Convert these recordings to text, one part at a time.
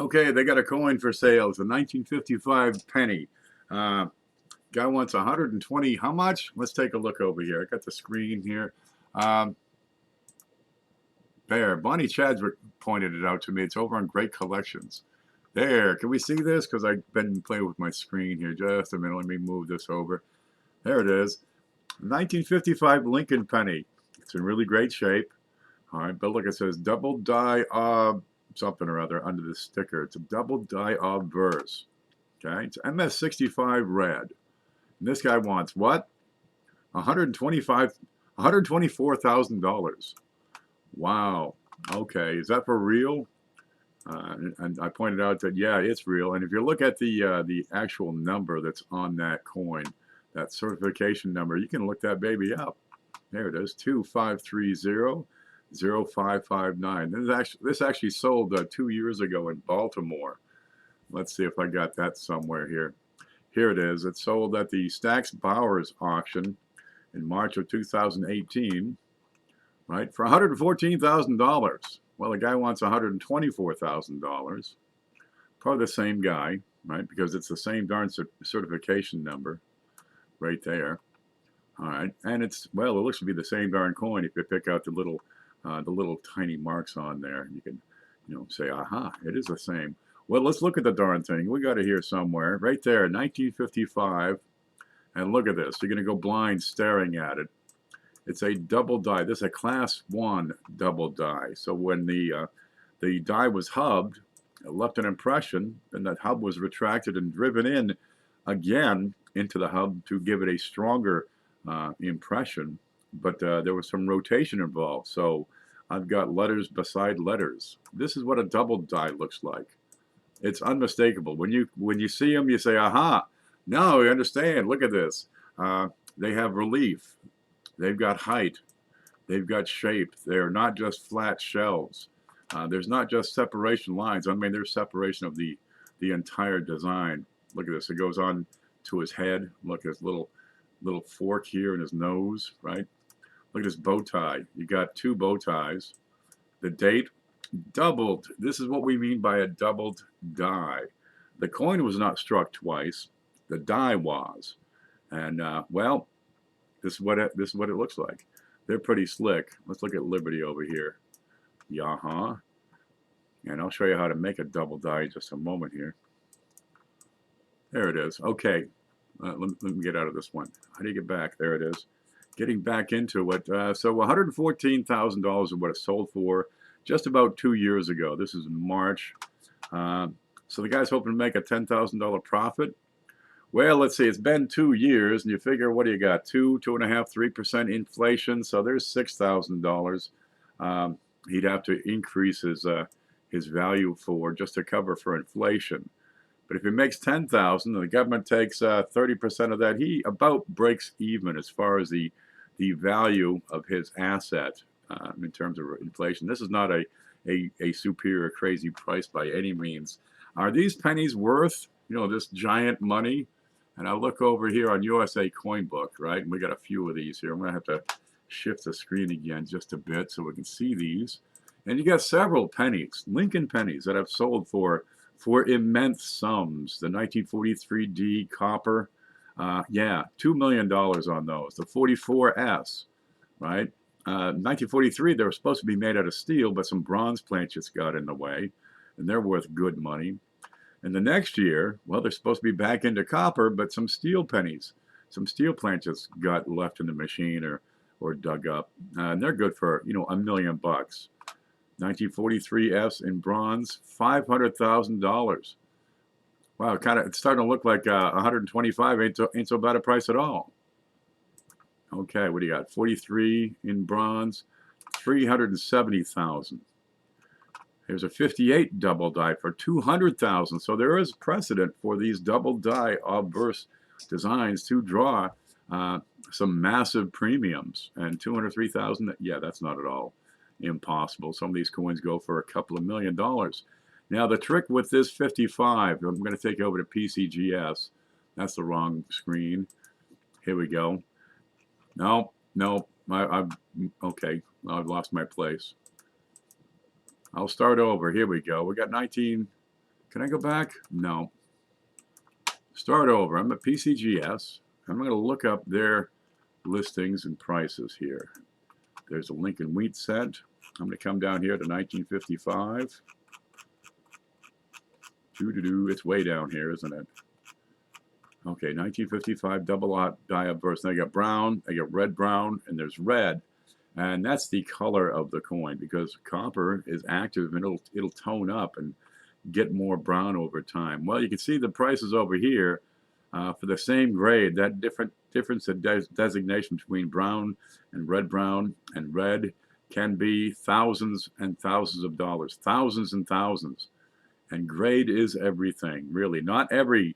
Okay, they got a coin for sale. It's a 1955 penny. Uh, Guy wants 120. How much? Let's take a look over here. I got the screen here. Um, there, Bonnie Chadwick pointed it out to me. It's over on Great Collections. There, can we see this? Because I've been playing with my screen here. Just a minute. Let me move this over. There it is. 1955 Lincoln penny. It's in really great shape. All right, but look, it says double die something or other under the sticker. It's a double die obverse. Okay, it's MS65 red. And this guy wants what? 124,000 dollars. Wow. Okay, is that for real? And I pointed out that yeah, it's real. And if you look at the actual number that's on that coin, that certification number, you can look that baby up. There it is, 2530-0559. This actually sold 2 years ago in Baltimore. Let's see if I got that somewhere here. Here it is. It sold at the Stax Bowers auction in March of 2018, right, for $114,000. Well, the guy wants $124,000. Probably the same guy, right, because it's the same darn certification number right there. All right, and it's, well, it looks to be the same darn coin if you pick out the little tiny marks on there. You can, say, aha, it is the same. Well, let's look at the darn thing. We got it here somewhere, right there, 1955. And look at this. You're going to go blind staring at it. It's a double die. This is a class 1 double die. So when the die was hubbed, it left an impression, and that hub was retracted and driven in again into the hub to give it a stronger impression. But there was some rotation involved. So I've got letters beside letters. This is what a double die looks like. It's unmistakable. When you see them, you say, aha. No, I understand. Look at this. They have relief. They've got height. They've got shape. They're not just flat shells. There's not just separation lines. I mean, there's separation of the entire design. Look at this. It goes on to his head. Look at his little fork here in his nose, right? Look at his bow tie. You got 2 bow ties. The date, doubled. This is what we mean by a doubled die. The coin was not struck twice. The die was. And, well, this is what it looks like. They're pretty slick. Let's look at Liberty over here. Yeah-huh. And I'll show you how to make a double die in just a moment here. There it is. Okay. Let me get out of this one. How do you get back? There it is. Getting back into it. So $114,000 is what it sold for just about 2 years ago. This is in March. So the guy's hoping to make a $10,000 profit. Well, let's see, it's been 2 years, and you figure, what do you got? 2.5%, 3% inflation, so there's $6,000. He'd have to increase his value for just to cover for inflation. But if he makes $10,000, and the government takes 30% of that, he about breaks even as far as the value of his asset in terms of inflation. This is not a superior, crazy price by any means. Are these pennies worth, this giant money? And I'll look over here on USA Coin Book, right? And we got a few of these here. I'm going to have to shift the screen again just a bit so we can see these. And you got several pennies, Lincoln pennies, that have sold for immense sums. The 1943D copper, yeah, $2 million on those. The 44S, right? 1943, they were supposed to be made out of steel, but some bronze planchets got in the way, and they're worth good money. And the next year, well, they're supposed to be back into copper, but some steel pennies, some steel planchets got left in the machine or dug up, and they're good for $1 million. 1943S in bronze, $500,000. Wow, it's starting to look like 125 ain't so bad a price at all. Okay, what do you got? 43 in bronze, 370,000. There's a 58 double die for 200,000. So there is precedent for these double die obverse designs to draw some massive premiums. And 203,000, yeah, that's not at all impossible. Some of these coins go for a couple of $1 million. Now the trick with this 55, I'm going to take you over to PCGS. That's the wrong screen. Here we go. No, okay, I've lost my place. I'll start over. Here we go. We got 19. Can I go back? No. Start over. I'm at PCGS. I'm going to look up their listings and prices here. There's a Lincoln wheat set. I'm going to come down here to 1955. It's way down here, isn't it? Okay, 1955 double die burst. They got brown, they got red brown, and there's red. And that's the color of the coin because copper is active and it'll tone up and get more brown over time. Well, you can see the prices over here for the same grade. That difference in designation between brown and red can be thousands and thousands of dollars, thousands and thousands. And grade is everything, really. Not every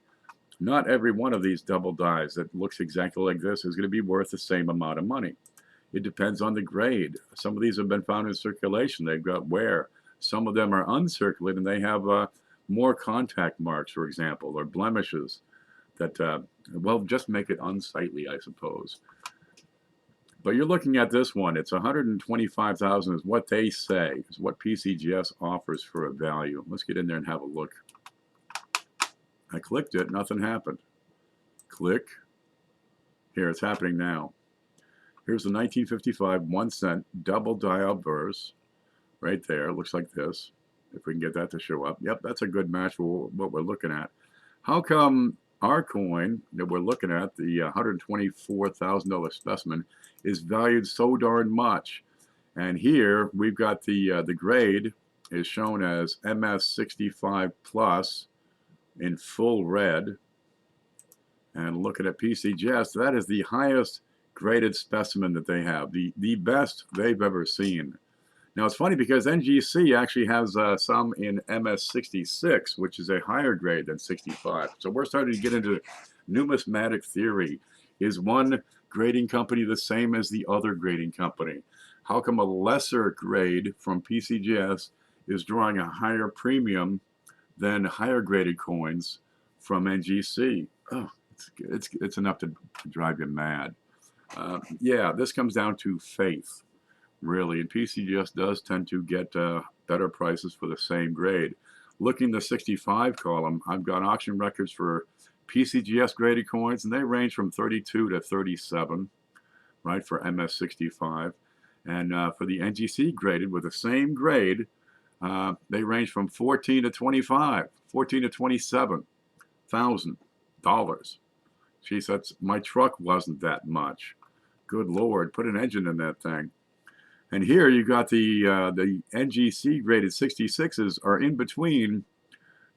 one of these double dies that looks exactly like this is going to be worth the same amount of money. It depends on the grade. Some of these have been found in circulation. They've got wear. Some of them are uncirculated and they have more contact marks, for example, or blemishes that, well, just make it unsightly, I suppose. But you're looking at this one. It's 125,000 is what they say, is what PCGS offers for a value. Let's get in there and have a look. I clicked it, nothing happened. Click. Here, it's happening now. Here's the 1955 1 cent double dial burst right there. It looks like this. If we can get that to show up. Yep, that's a good match for what we're looking at. How come our coin that we're looking at, the $124,000 specimen, is valued so darn much? And here we've got the grade is shown as MS65 plus in full red. And looking at PCGS, that is the highest graded specimen that they have, the best they've ever seen. Now it's funny because NGC actually has some in MS66, which is a higher grade than 65. So we're starting to get into numismatic theory. Is one grading company the same as the other grading company? How come a lesser grade from PCGS is drawing a higher premium than higher graded coins from NGC? Oh, it's enough to drive you mad. Yeah, this comes down to faith, really, and PCGS does tend to get better prices for the same grade. Looking the 65 column, I've got auction records for PCGS graded coins, and they range from 32 to 37, right, for MS65. And for the NGC graded with the same grade, they range from 14 to 25, 14 to 27,000 dollars. Geez, my truck wasn't that much. Good Lord, put an engine in that thing. And here you got the NGC graded 66s are in between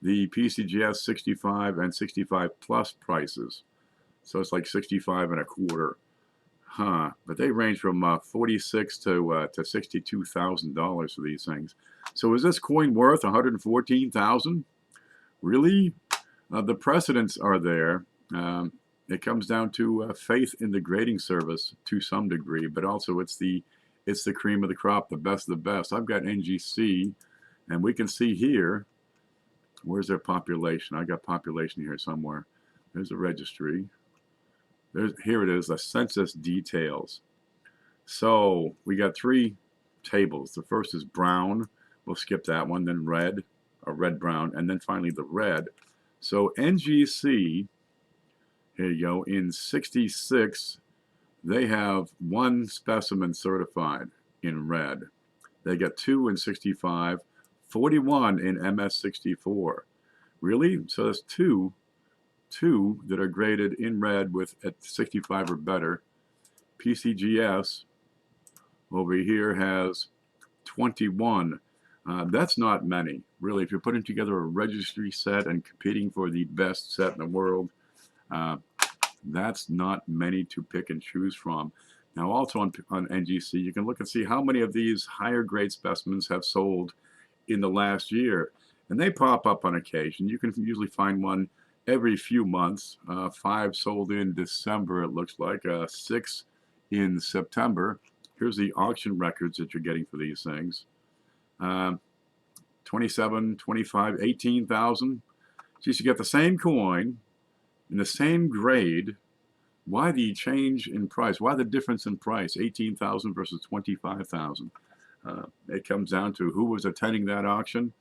the PCGS 65 and 65 plus prices. So it's like 65 and a quarter. Huh. But they range from $46,000 to $62,000 for these things. So is this coin worth $114,000? Really? The precedents are there. It comes down to faith in the grading service to some degree, but also it's the cream of the crop, the best of the best. I've got NGC, and we can see here, where's their population? I got population here somewhere. There's a registry. Here it is, the census details. So we got three tables. The first is brown. We'll skip that one. Then red, or red-brown, and then finally the red. So NGC, here you go, in 66, they have one specimen certified in red. They got 2 in 65, 41 in MS64. Really? So there's two that are graded in red with at 65 or better. PCGS over here has 21. That's not many, really. If you're putting together a registry set and competing for the best set in the world, that's not many to pick and choose from. Now also on NGC, you can look and see how many of these higher grade specimens have sold in the last year. And they pop up on occasion. You can usually find one every few months. 5 sold in December, it looks like. 6 in September. Here's the auction records that you're getting for these things. 27, 25, 18,000. Geez, you get the same coin in the same grade. Why the change in price? Why the difference in price? 18,000 versus 25,000. It comes down to who was attending that auction,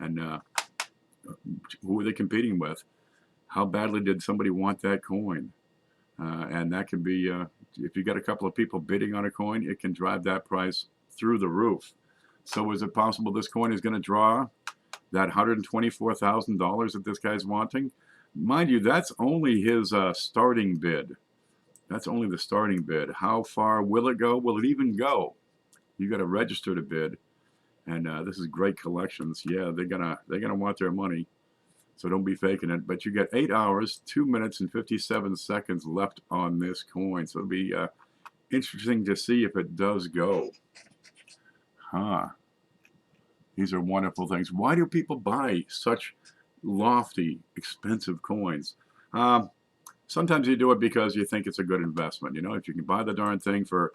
and Who are they competing with? How badly did somebody want that coin? And that can be, if you got a couple of people bidding on a coin, it can drive that price through the roof. So is it possible this coin is going to draw that $124,000 that this guy's wanting? Mind you, that's only his starting bid. That's only the starting bid. How far will it go? Will it even go? You got to register to bid. And this is great collections. Yeah, they're gonna want their money. So don't be faking it. But you get 8 hours, 2 minutes, and 57 seconds left on this coin. So it'll be interesting to see if it does go. Huh. These are wonderful things. Why do people buy such lofty, expensive coins? Sometimes you do it because you think it's a good investment. You know, if you can buy the darn thing for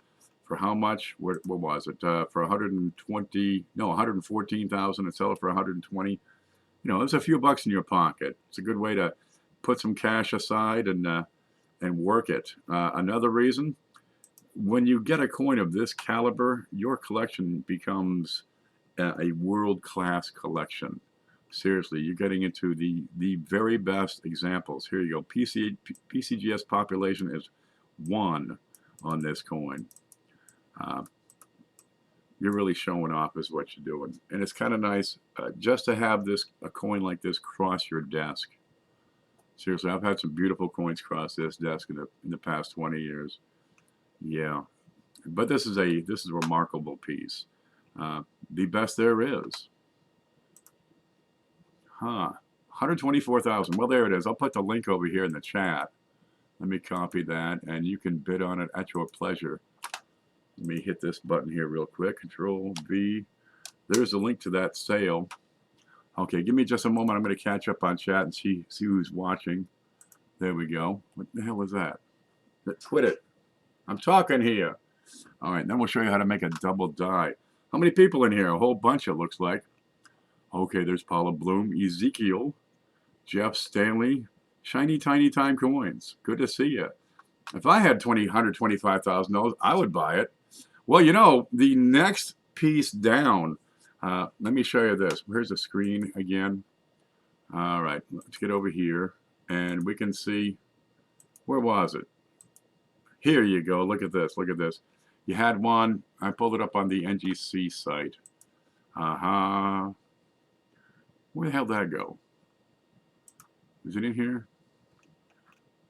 how much? What was it? For 120? No, 114,000, and sell it for 120. You know, there's a few bucks in your pocket. It's a good way to put some cash aside and work it. Another reason, when you get a coin of this caliber, your collection becomes a world-class collection. Seriously, you're getting into the very best examples. Here you go. PCGS population is 1 on this coin. You're really showing off is what you're doing. And it's kind of nice just to have a coin like this cross your desk. Seriously, I've had some beautiful coins cross this desk in the past 20 years. Yeah. But this is a remarkable piece. The best there is. Huh. 124,000. Well, there it is. I'll put the link over here in the chat. Let me copy that, and you can bid on it at your pleasure. Let me hit this button here real quick. Control V. There's a link to that sale. Okay, give me just a moment. I'm going to catch up on chat and see who's watching. There we go. What the hell was that? Quit it. I'm talking here. All right, then we'll show you how to make a double die. How many people in here? A whole bunch, it looks like. Okay, there's Paula Bloom, Ezekiel, Jeff Stanley, Shiny Tiny Time Coins. Good to see you. If I had $125,000, I would buy it. Well, you know, the next piece down, let me show you this. Here's the screen again. All right, let's get over here, and we can see, where was it? Here you go. Look at this. Look at this. You had one. I pulled it up on the NGC site. Where the hell did that go? Is it in here?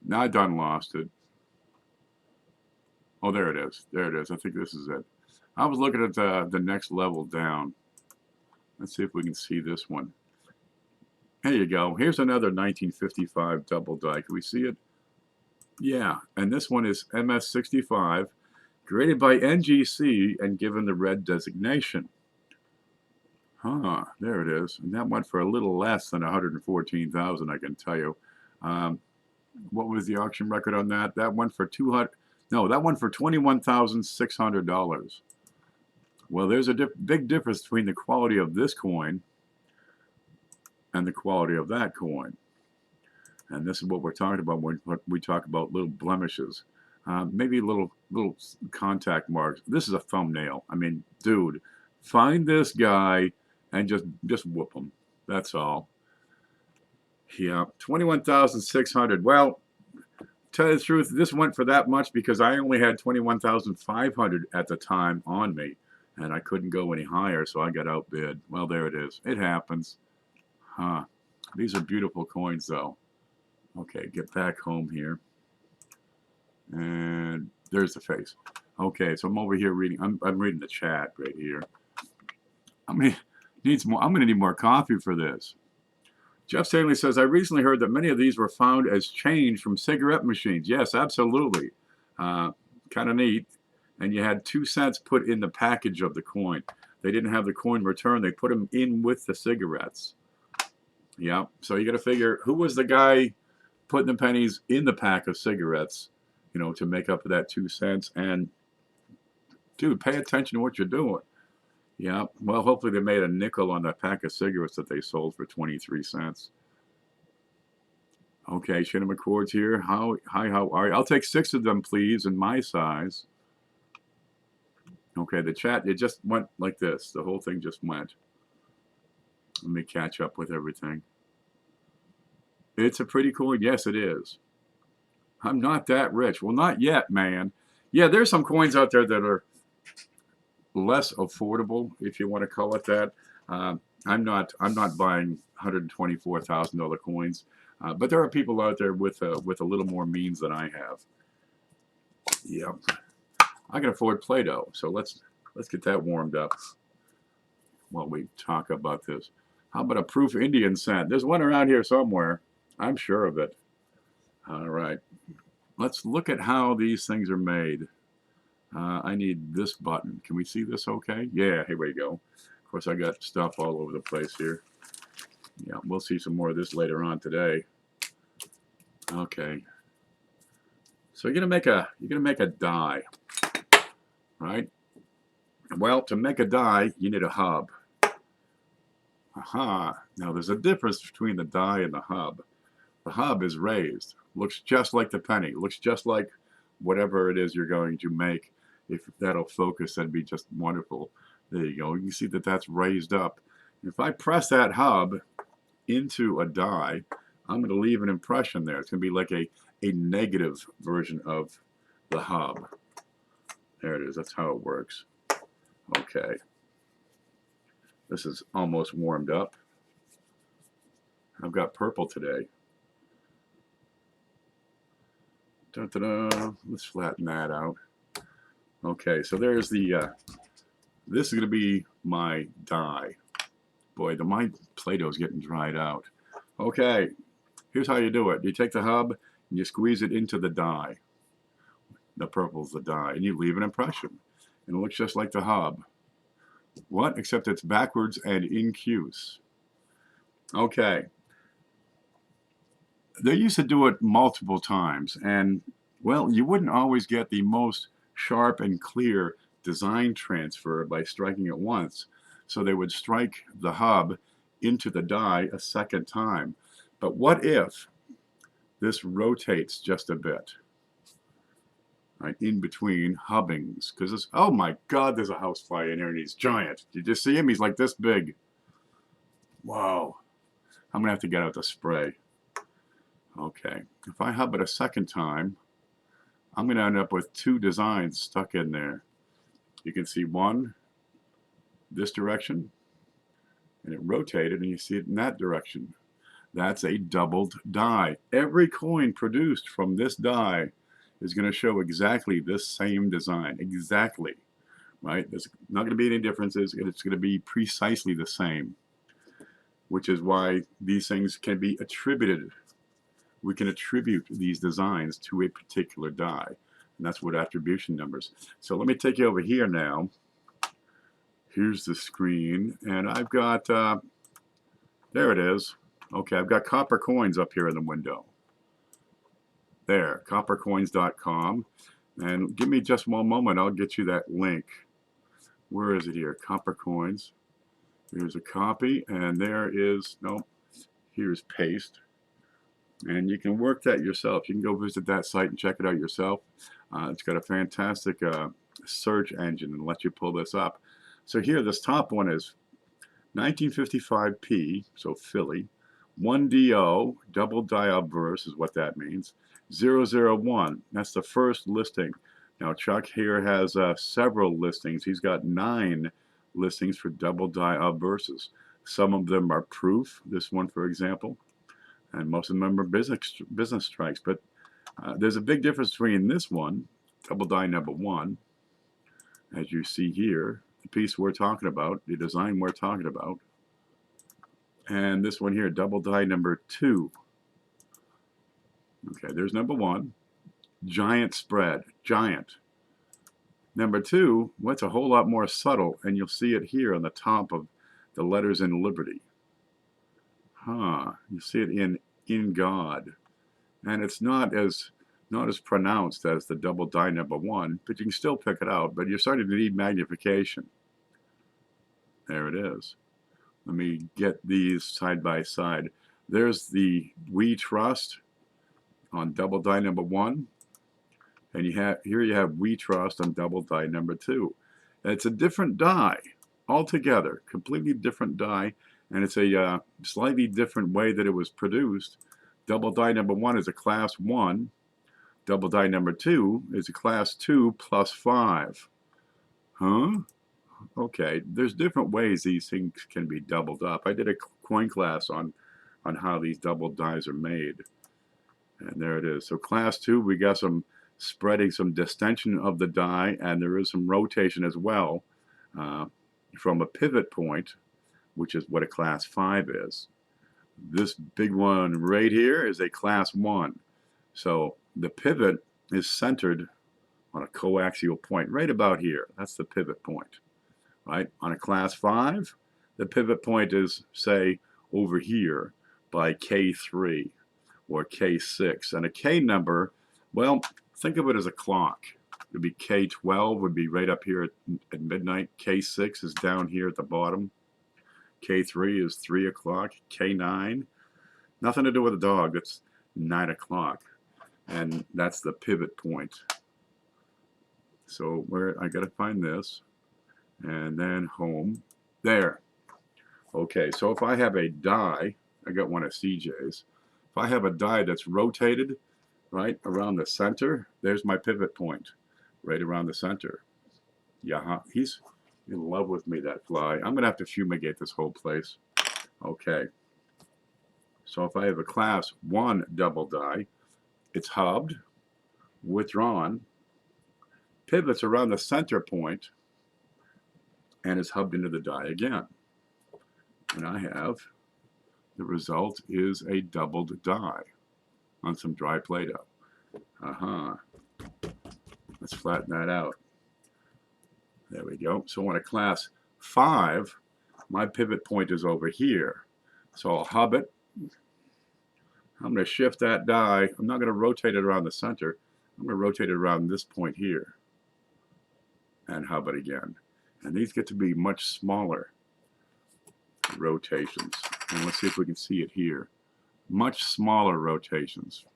No, I done lost it. Oh, there it is. There it is. I think this is it. I was looking at the next level down. Let's see if we can see this one. There you go. Here's another 1955 double die. Can we see it? Yeah, and this one is MS65, created by NGC and given the red designation. Huh, there it is. And that went for a little less than 114,000, I can tell you. What was the auction record on that? That went for $21,600. Well, there's a big difference between the quality of this coin and the quality of that coin. And this is what we're talking about when we talk about little blemishes. Maybe little contact marks. This is a thumbnail. I mean, dude, find this guy and just whoop him. That's all. Yeah, 21,600. Well, tell you the truth, this went for that much because I only had 21,500 at the time on me, and I couldn't go any higher, so I got outbid. Well, there it is. It happens. Huh. These are beautiful coins, though. Okay, get back home here. And there's the face. Okay, so I'm over here reading. I'm reading the chat right here. I'm gonna need more coffee for this. Jeff Stanley says, I recently heard that many of these were found as change from cigarette machines. Yes, absolutely. Kind of neat. And you had 2 cents put in the package of the coin. They didn't have the coin returned. They put them in with the cigarettes. Yeah, so you got to figure, who was the guy putting the pennies in the pack of cigarettes, you know, to make up for that 2 cents? And, dude, pay attention to what you're doing. Yeah, well, hopefully they made a nickel on that pack of cigarettes that they sold for 23 cents. Okay, Shannon McCord's here. Hi, how are you? I'll take 6 of them, please, in my size. Okay, the chat, it just went like this. The whole thing just went. Let me catch up with everything. It's a pretty coin. Yes, it is. I'm not that rich. Well, not yet, man. Yeah, there's some coins out there that are less affordable, if you want to call it that. I'm not. I'm not buying $124,000 coins, but there are people out there with a little more means than I have. Yep, I can afford Play-Doh, so let's get that warmed up while we talk about this. How about a proof Indian cent? There's one around here somewhere. I'm sure of it. All right, let's look at how these things are made. I need this button. Can we see this okay? Yeah, here we go. Of course, I got stuff all over the place here. Yeah, we'll see some more of this later on today. Okay. So you're gonna make a die, right? Well, to make a die, you need a hub. Aha. Now there's a difference between the die and the hub. The hub is raised. Looks just like the penny. Looks just like whatever it is you're going to make. If that'll focus, that'd be just wonderful. There you go. You can see that that's raised up. If I press that hub into a die, I'm going to leave an impression there. It's going to be like a negative version of the hub. There it is. That's how it works. Okay. This is almost warmed up. I've got purple today. Da-da-da. Let's flatten that out. Okay, so there's the, this is going to be my die. Boy, my Play-Doh is getting dried out. Okay, here's how you do it. You take the hub and you squeeze it into the die. The purple's the die, and you leave an impression. And it looks just like the hub. What? Except it's backwards and in incuse. Okay. They used to do it multiple times, and, well, you wouldn't always get the most sharp and clear design transfer by striking it once. So they would strike the hub into the die a second time. But what if this rotates just a bit? Right, in between hubbings, because it's, oh my God, there's a housefly in here and he's giant. Did you see him? He's like this big. Wow. I'm gonna have to get out the spray. Okay, if I hub it a second time, I'm gonna end up with two designs stuck in there. You can see one this direction, and it rotated, and you see it in that direction. That's a doubled die. Every coin produced from this die is going to show exactly this same design. Exactly. Right? There's not going to be any differences. It's going to be precisely the same, which is why these things can be attributed. We can attribute these designs to a particular die. And that's what attribution numbers. So let me take you over here now. Here's the screen, and I've got, there it is. Okay, I've got copper coins up here in the window. There, coppercoins.com. And give me just one moment, I'll get you that link. Where is it here? Copper coins. Here's a copy, and there is, no, here's paste. And you can work that yourself. You can go visit that site and check it out yourself. It's got a fantastic search engine and let you pull this up. So here, this top one is 1955P, so Philly, 1DO, double die obverse is what that means, 001, that's the first listing. Now Chuck here has several listings. He's got 9 listings for double die obverses. Some of them are proof, this one for example, and most of them are business strikes. But there's a big difference between this one, double die number 1, as you see here, the piece we're talking about, the design we're talking about, and this one here, double die number 2. Okay, there's number 1, giant spread, giant. Number 2, well, it's a whole lot more subtle, and you'll see it here on the top of the letters in Liberty. You see it in God, and it's not as pronounced as the double die number 1, but you can still pick it out. But you're starting to need magnification. There it is. Let me get these side by side. There's the We Trust on double die number 1, and here you have We Trust on double die number 2. And it's a different die altogether, completely different die, and it's a slightly different way that it was produced Double die number 1 is a class 1. Double die number 2 is a class 2 plus 5. Huh? Okay, there's different ways these things can be doubled up. I did a coin class on how these double dies are made. And there it is. So class 2, we got some spreading, some distension of the die, and there is some rotation as well from a pivot point, which is what a class 5 is. This big one right here is a class 1. So the pivot is centered on a coaxial point right about here. That's the pivot point. Right? On a class 5, the pivot point is, say, over here by K3 or K6. And a K number, well, think of it as a clock. It would be K12 would be right up here at midnight. K6 is down here at the bottom. K3 is 3 o'clock. K9, nothing to do with a dog. That's 9 o'clock. And that's the pivot point. So where I got to find this. And then home. There. Okay, so if I have a die, I got one of CJ's. If I have a die that's rotated right around the center, there's my pivot point, right around the center. Yeah, he's in love with me, that fly. I'm going to have to fumigate this whole place. Okay. So if I have a class 1 double die, it's hubbed, withdrawn, pivots around the center point, and is hubbed into the die again. And I have, the result is a doubled die on some dry Play-Doh. Let's flatten that out. There we go. So on a class 5, my pivot point is over here. So I'll hub it. I'm going to shift that die. I'm not going to rotate it around the center. I'm going to rotate it around this point here and hub it again. And these get to be much smaller rotations. And let's see if we can see it here. Much smaller rotations.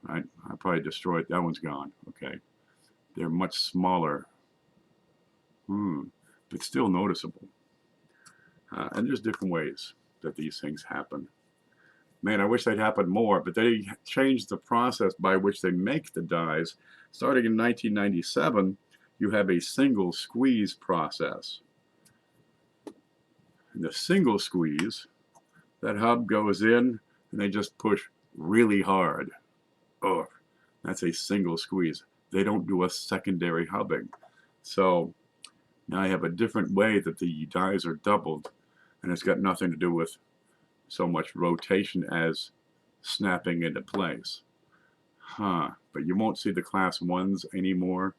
Right? I probably destroyed, that one's gone. Okay. They're much smaller. But still noticeable. And there's different ways that these things happen. Man, I wish they'd happen more, but they changed the process by which they make the dies. Starting in 1997, you have a single squeeze process. In the single squeeze, that hub goes in and they just push really hard. Oh, that's a single squeeze. They don't do a secondary hubbing. So now I have a different way that the dies are doubled, and it's got nothing to do with so much rotation as snapping into place. But you won't see the class 1s anymore.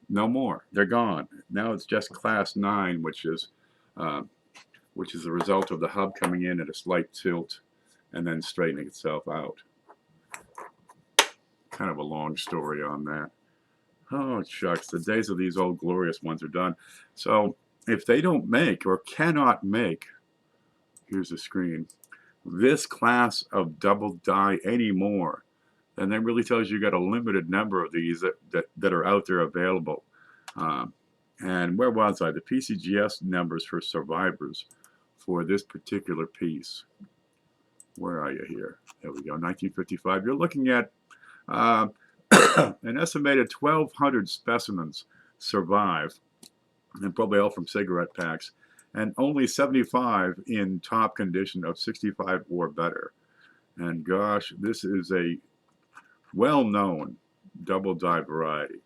No more. They're gone. Now it's just class 9, which is the result of the hub coming in at a slight tilt and then straightening itself out. Kind of a long story on that. Oh, shucks. The days of these old glorious ones are done. So if they don't make or cannot make, here's the screen, this class of double die anymore, then that really tells you got a limited number of these that are out there available. And where was I? The PCGS numbers for survivors for this particular piece. Where are you here? There we go, 1955. You're looking at an estimated 1,200 specimens survive, and probably all from cigarette packs, and only 75 in top condition of 65 or better. And gosh, this is a well-known double die variety,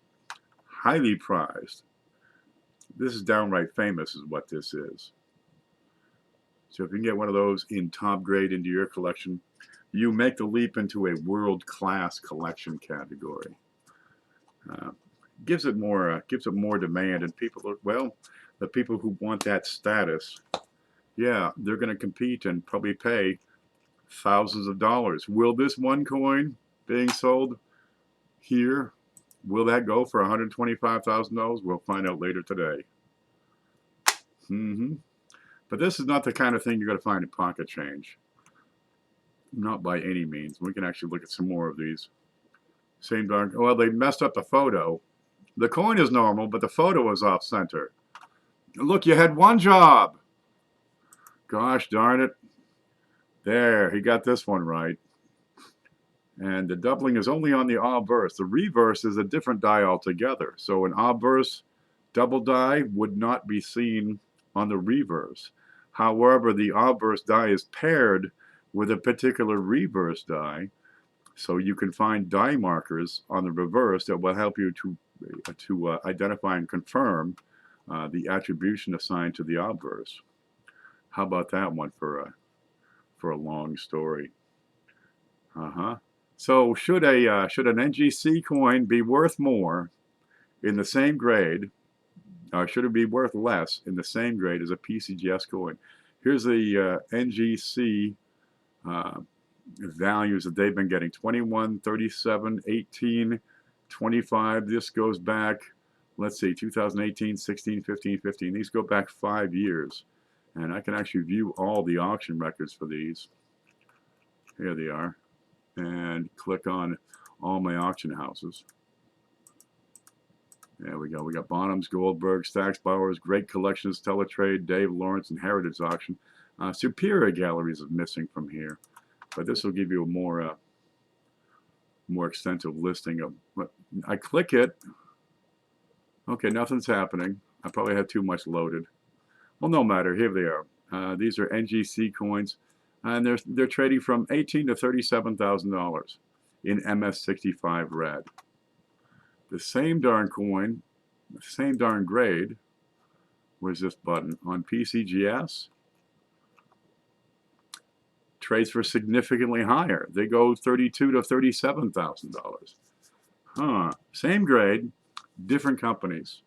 highly prized. This is downright famous is what this is. So if you can get one of those in top grade into your collection, you make the leap into a world-class collection category. Gives it more demand, and people are, well, the people who want that status, yeah, they're going to compete and probably pay thousands of dollars. Will this one coin being sold here, will that go for $125,000? We'll find out later today. But this is not the kind of thing you're going to find in pocket change. Not by any means. We can actually look at some more of these. Same darn, well, they messed up the photo. The coin is normal, but the photo is off center. Look, you had one job. Gosh darn it. There, he got this one right. And the doubling is only on the obverse. The reverse is a different die altogether. So an obverse double die would not be seen on the reverse. However, the obverse die is paired with a particular reverse die. So you can find die markers on the reverse that will help you to identify and confirm the attribution assigned to the obverse. How about that one for a long story? So should an NGC coin be worth more in the same grade, or should it be worth less in the same grade as a PCGS coin? Here's the NGC values that they've been getting: 21, 37, 18, 25. This goes back, let's see, 2018, 16, 15, 15. These go back 5 years. And I can actually view all the auction records for these. Here they are. And click on all my auction houses. There we go. We got Bonhams, Goldberg, Stax Bowers, Great Collections, Teletrade, Dave Lawrence, and Heritage Auction. Superior Galleries is missing from here, but this will give you a more extensive listing of. I click it. Okay, nothing's happening. I probably had too much loaded. Well, no matter. Here they are. These are NGC coins, and they're trading from $18,000 to $37,000 in MS65 red. The same darn coin, the same darn grade. Where's this button? On PCGS, trades for significantly higher. They go $32,000 to $37,000. Same grade, different companies.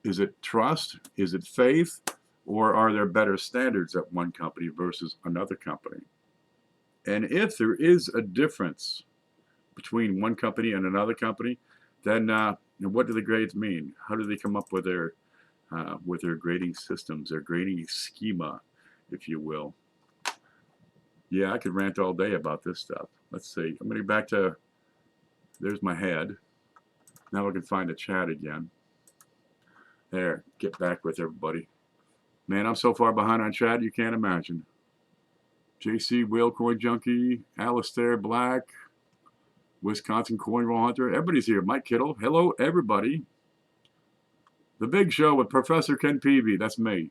Is it trust? Is it faith? Or are there better standards at one company versus another company? And if there is a difference between one company and another company, then what do the grades mean? How do they come up with their grading systems, their grading schema, if you will? Yeah, I could rant all day about this stuff. Let's see. I'm going to go back to, there's my head. Now I can find the chat again. There, get back with everybody. Man, I'm so far behind on chat, you can't imagine. JC, Whale Coin Junkie, Alistair Black, Wisconsin Coin Roll Hunter. Everybody's here. Mike Kittle. Hello, everybody. The Big Show with Professor Ken Peavy. That's me.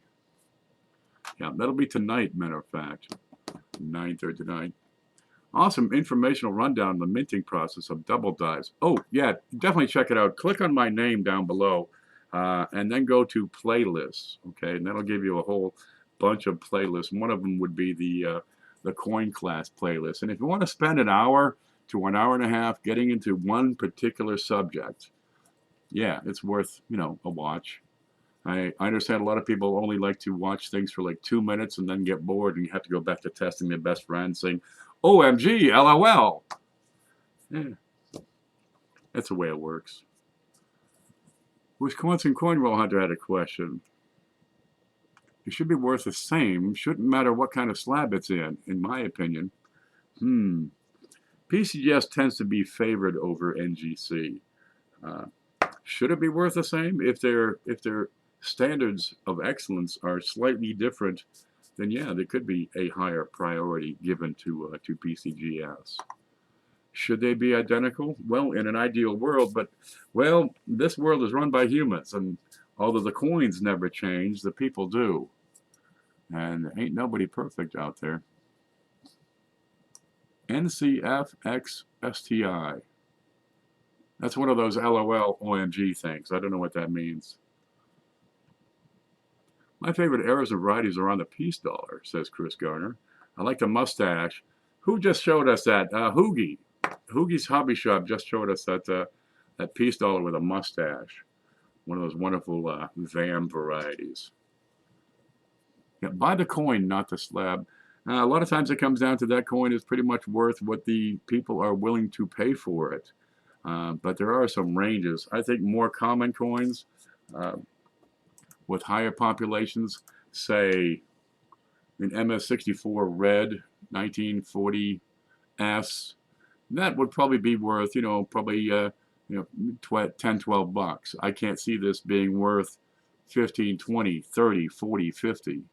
Yeah, that'll be tonight, matter of fact. 9:30 tonight. Awesome informational rundown on the minting process of double dives. Oh, yeah, definitely check it out. Click on my name down below, and then go to playlists, okay? And that'll give you a whole bunch of playlists. One of them would be the coin class playlist. And if you want to spend an hour to an hour and a half getting into one particular subject, yeah, it's worth, a watch. I understand a lot of people only like to watch things for like 2 minutes and then get bored and you have to go back to testing their best friend saying, OMG, LOL. Yeah, that's the way it works. Wisconsin Coin Roll Hunter had a question. It should be worth the same. Shouldn't matter what kind of slab it's in my opinion. PCGS tends to be favored over NGC. Should it be worth the same? If their standards of excellence are slightly different, then yeah, there could be a higher priority given to PCGS. Should they be identical? Well, in an ideal world, but well, this world is run by humans, and although the coins never change, the people do. And ain't nobody perfect out there. NCFXSTI. That's one of those LOL OMG things. I don't know what that means. My favorite eras of varieties are on the piece dollar, says Chris Garner. I like the mustache. Who just showed us that? Hoogie. Hoogie's Hobby Shop just showed us that piece dollar with a mustache. One of those wonderful VAM varieties. Yeah, buy the coin, not the slab. A lot of times it comes down to that coin is pretty much worth what the people are willing to pay for it. But there are some ranges. I think more common coins with higher populations, say in MS64 red 1940S, that would probably be worth, probably 10, 12 bucks. I can't see this being worth 15, 20, 30, 40, 50.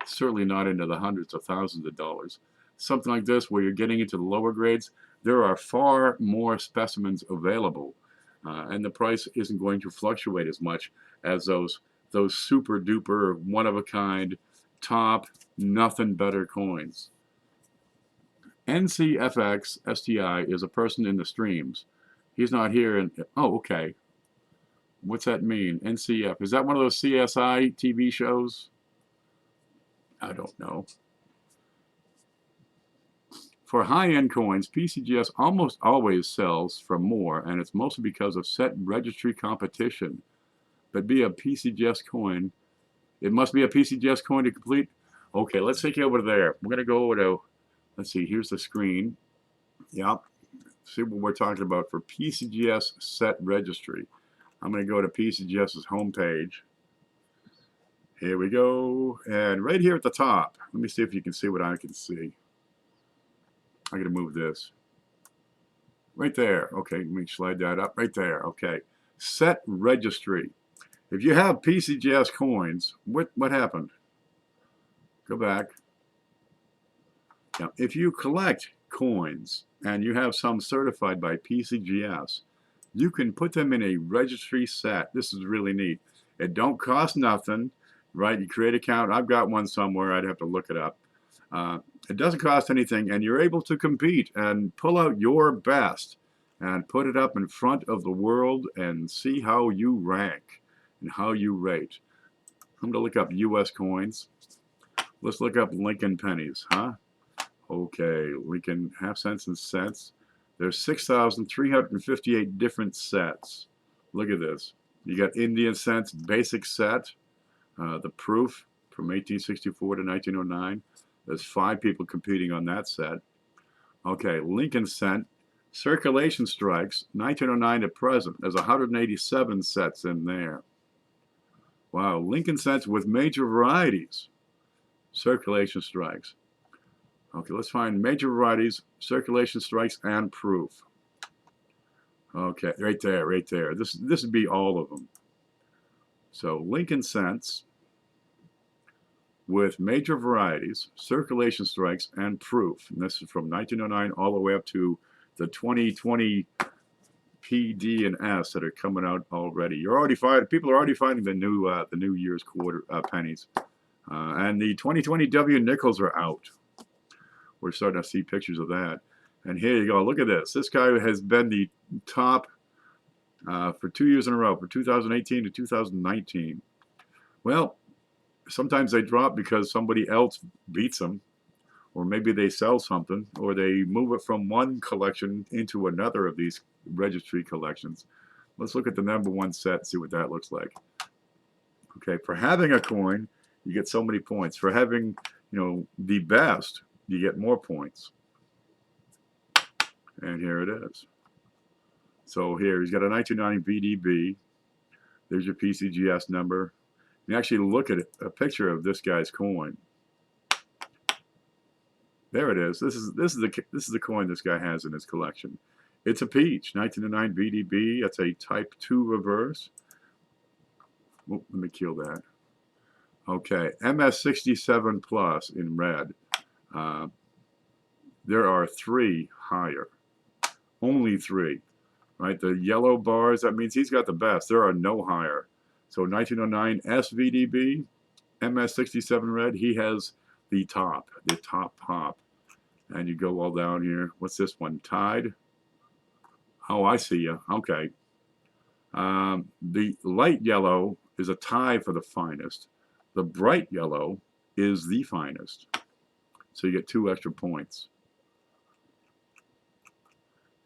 Certainly not into the hundreds of thousands of dollars. something like this where you're getting into the lower grades, there are far more specimens available, and the price isn't going to fluctuate as much as those super duper one of a kind top nothing better coins. NCFX STI is a person in the streams. He's not here. And oh, okay. What's that mean? NCF. Is that one of those CSI TV shows? I don't know. For high-end coins, PCGS almost always sells for more, and it's mostly because of set registry competition. But be a PCGS coin. It must be a PCGS coin to complete. Okay, let's take you over there. We're going to go over to, let's see, here's the screen. Yep. See what we're talking about for PCGS set registry. I'm going to go to PCGS's homepage. Here we go. And right here at the top, let me see if you can see what I can see. I'm going to move this. Right there. Okay, let me slide that up. Right there. Okay. Set registry. If you have PCGS coins, what happened? Go back. Now, if you collect coins and you have some certified by PCGS, you can put them in a registry set. This is really neat. It don't cost nothing, right? You create an account. I've got one somewhere. I'd have to look it up. It doesn't cost anything, and you're able to compete and pull out your best and put it up in front of the world and see how you rank and how you rate. I'm going to look up U.S. coins. Let's look up Lincoln pennies, huh? Okay, Lincoln half cents and cents. There's 6,358 different sets. Look at this. You got Indian cents basic set, the proof from 1864 to 1909. There's 5 people competing on that set. Okay, Lincoln cent, circulation strikes, 1909 to present. There's 187 sets in there. Wow, Lincoln cents with major varieties, circulation strikes. Okay, let's find major varieties, circulation strikes, and proof. Okay, right there, right there. This would be all of them. So Lincoln cents with major varieties, circulation strikes, and proof. And this is from 1909 all the way up to the 2020 P, D, and S that are coming out already. You're already finding, people are already finding the new year's quarter pennies, and the 2020 W nickels are out. We're starting to see pictures of that. And here you go. Look at this. This guy has been the top for 2 years in a row, for 2018 to 2019. Well, sometimes they drop because somebody else beats them, or maybe they sell something, or they move it from one collection into another of these registry collections. Let's look at the #1 set and see what that looks like. Okay, for having a coin, you get so many points. For having, the best, you get more points. And here it is. So here, he's got a 1990 VDB. There's your PCGS number. You actually look at a picture of this guy's coin. There it is. This is the coin this guy has in his collection. It's a peach, 1909 VDB. That's a Type 2 reverse. Oh, let me kill that. Okay, MS67 Plus in red. There are 3 higher. Only 3, right? The yellow bars, that means he's got the best. There are no higher. So 1909 SVDB, MS67 red, he has the top pop. And you go all down here. What's this one? Tide? Oh, I see you. Okay. The light yellow is a tie for the finest. The bright yellow is the finest. So you get 2 extra points.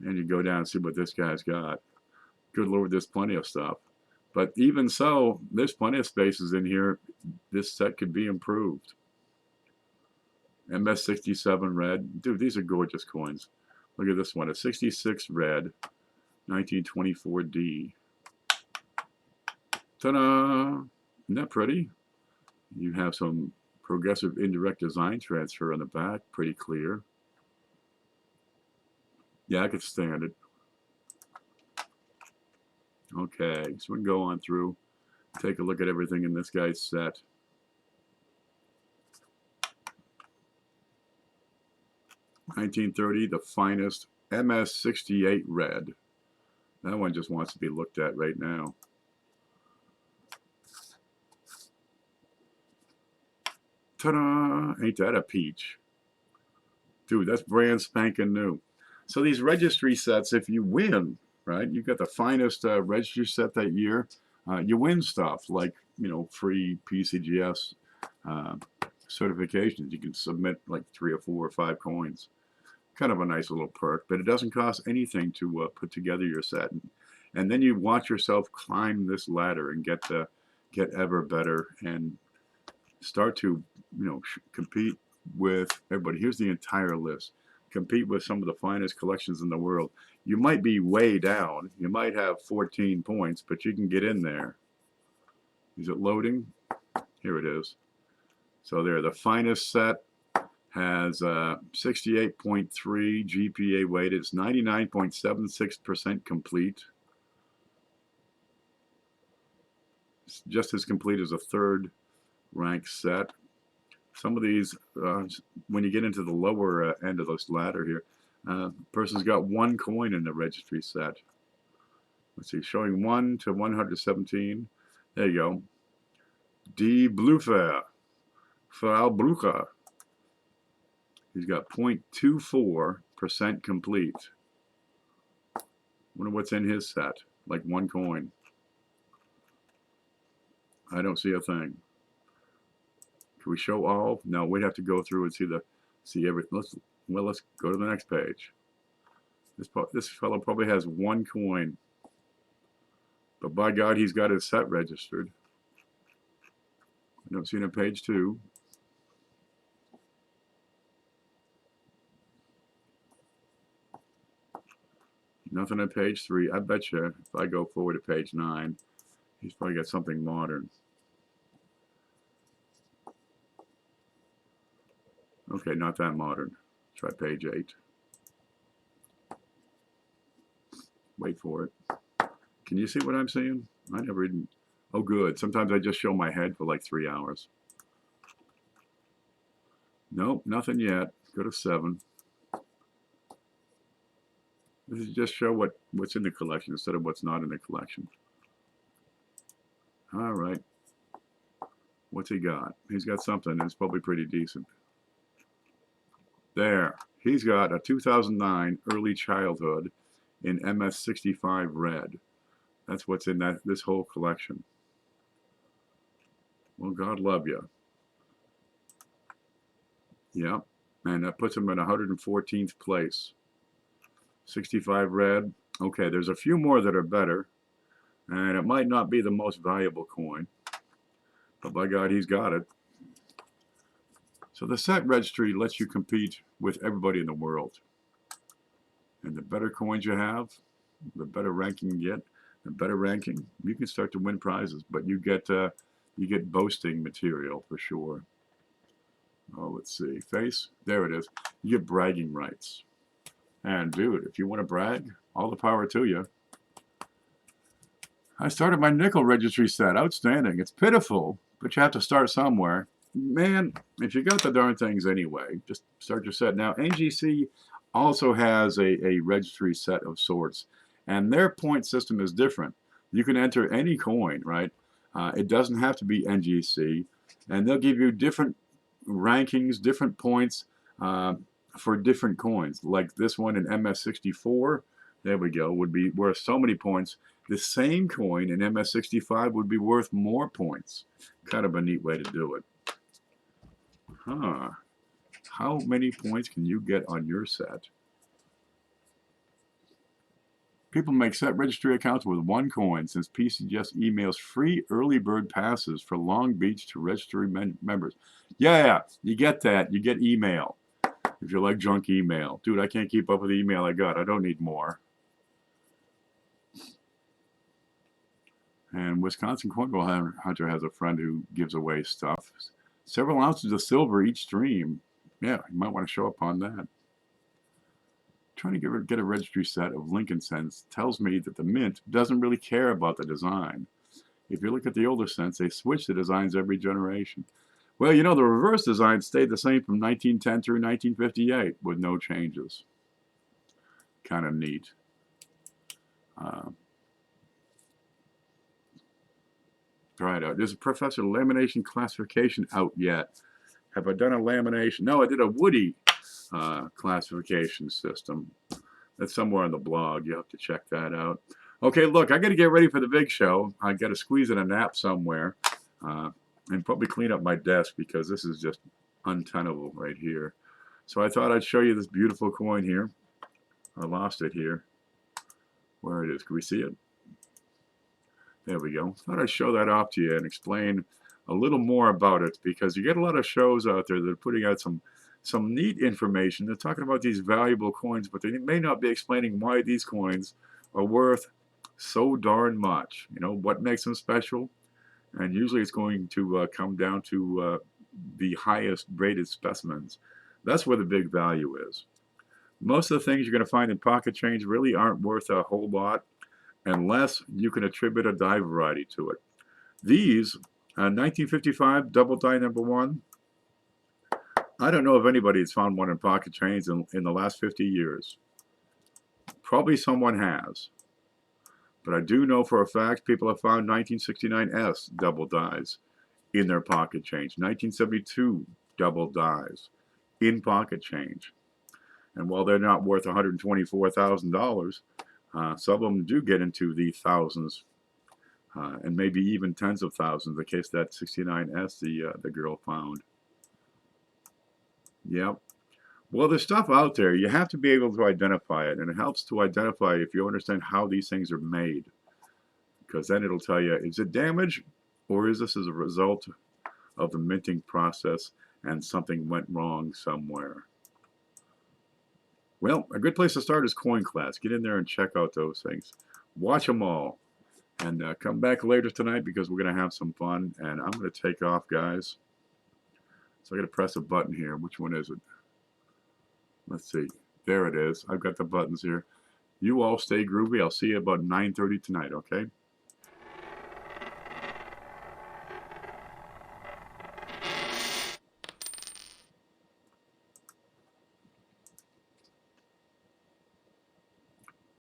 And you go down and see what this guy's got. Good Lord, there's plenty of stuff. But even so, there's plenty of spaces in here. This set could be improved. MS67 red. Dude, these are gorgeous coins. Look at this one. A 66 red, 1924D. Ta-da! Isn't that pretty? You have some progressive indirect design transfer on the back. Pretty clear. Yeah, I could stand it. Okay, so we can go on through, take a look at everything in this guy's set. 1930, the finest MS-68 red. That one just wants to be looked at right now. Ta-da! Ain't that a peach? Dude, that's brand spanking new. So these registry sets, if you win, right, you got the finest registry set that year, you win stuff like, you know, free PCGS uh, certifications. You can submit like 3 or 4 or 5 coins. Kind of a nice little perk, but it doesn't cost anything to put together your set. And then you watch yourself climb this ladder and get ever better and start to, you know, compete with everybody. Here's the entire list. Compete with some of the finest collections in the world. You might be way down. You might have 14 points, but you can get in there. Is it loading? Here it is. So there, the finest set has 68.3 GPA weight. It's 99.76% complete. It's just as complete as a third rank set. Some of these, when you get into the lower end of this ladder here, person's got 1 coin in the registry set. Let's see, showing 1 to 117. There you go. D. Blufer, Frau Brucker. He's got 0.24% complete. Wonder what's in his set. Like 1 coin. I don't see a thing. Can we show all? No, we'd have to go through and see everything. Let's go to the next page. This fellow probably has 1 coin, but by God, he's got his set registered. I don't see it on page 2. Nothing on page 3. I bet you if I go forward to page 9, he's probably got something modern. Okay, not that modern. Try page 8. Wait for it. Can you see what I'm seeing? I never even... Oh, good. Sometimes I just show my head for like 3 hours. Nope, nothing yet. Go to 7. This is just show what's in the collection instead of what's not in the collection. All right. What's he got? He's got something that's probably pretty decent. There. He's got a 2009 early childhood in MS-65 red. That's what's in this whole collection. Well, God love you. Yep. And that puts him in 114th place. 65 red. Okay, there's a few more that are better. And it might not be the most valuable coin. But by God, he's got it. So the set registry lets you compete with everybody in the world. And the better coins you have, the better ranking you get. The better ranking, you can start to win prizes. But you get boasting material for sure. Oh, let's see. Face. There it is. You get bragging rights. And dude, if you want to brag, all the power to you. I started my nickel registry set. Outstanding. It's pitiful, but you have to start somewhere. Man, if you got the darn things anyway, just start your set. Now, NGC also has a registry set of sorts, and their point system is different. You can enter any coin, right? It doesn't have to be NGC, and they'll give you different rankings, different points for different coins. Like this one in MS64, there we go, would be worth so many points. The same coin in MS65 would be worth more points. Kind of a neat way to do it. Huh. How many points can you get on your set? People make set registry accounts with 1 coin since PCGS emails free early bird passes for Long Beach to registry members. Yeah, you get that. You get email. If you like junk email. Dude, I can't keep up with the email I got. I don't need more. And Wisconsin Cornwall Hunter has a friend who gives away stuff. Several ounces of silver each stream. Yeah, you might want to show up on that. Trying to get a registry set of Lincoln cents tells me that the mint doesn't really care about the design. If you look at the older cents, they switch the designs every generation. Well, you know, the reverse design stayed the same from 1910 through 1958 with no changes. Kind of neat. Uh, try it out. There's a Professor Lamination Classification out yet. Have I done a lamination? No, I did a Woody classification system. That's somewhere on the blog. You have to check that out. Okay, look, I got to get ready for the big show. I got to squeeze in a nap somewhere and probably clean up my desk because this is just untenable right here. So I thought I'd show you this beautiful coin here. I lost it here. Where it is. Can we see it? There we go. Thought I'd show that off to you and explain a little more about it because you get a lot of shows out there that are putting out some neat information. They're talking about these valuable coins, but they may not be explaining why these coins are worth so darn much. You know, what makes them special? And usually it's going to come down to the highest rated specimens. That's where the big value is. Most of the things you're going to find in pocket change really aren't worth a whole lot unless you can attribute a die variety to it. These, 1955 double die number 1, I don't know if anybody has found one in pocket change in the last 50 years. Probably someone has. But I do know for a fact people have found 1969S double dies in their pocket change. 1972 double dies in pocket change. And while they're not worth $124,000, some of them do get into the thousands and maybe even tens of thousands. The case that 69S the girl found. Yep. Well, there's stuff out there. You have to be able to identify it, and it helps to identify if you understand how these things are made, because then it'll tell you, is it damage, or is this as a result of the minting process and something went wrong somewhere? Well, a good place to start is Coin Class. Get in there and check out those things. Watch them all. And come back later tonight because we're going to have some fun. And I'm going to take off, guys. So I got to press a button here. Which one is it? Let's see. There it is. I've got the buttons here. You all stay groovy. I'll see you about 9:30 tonight, okay?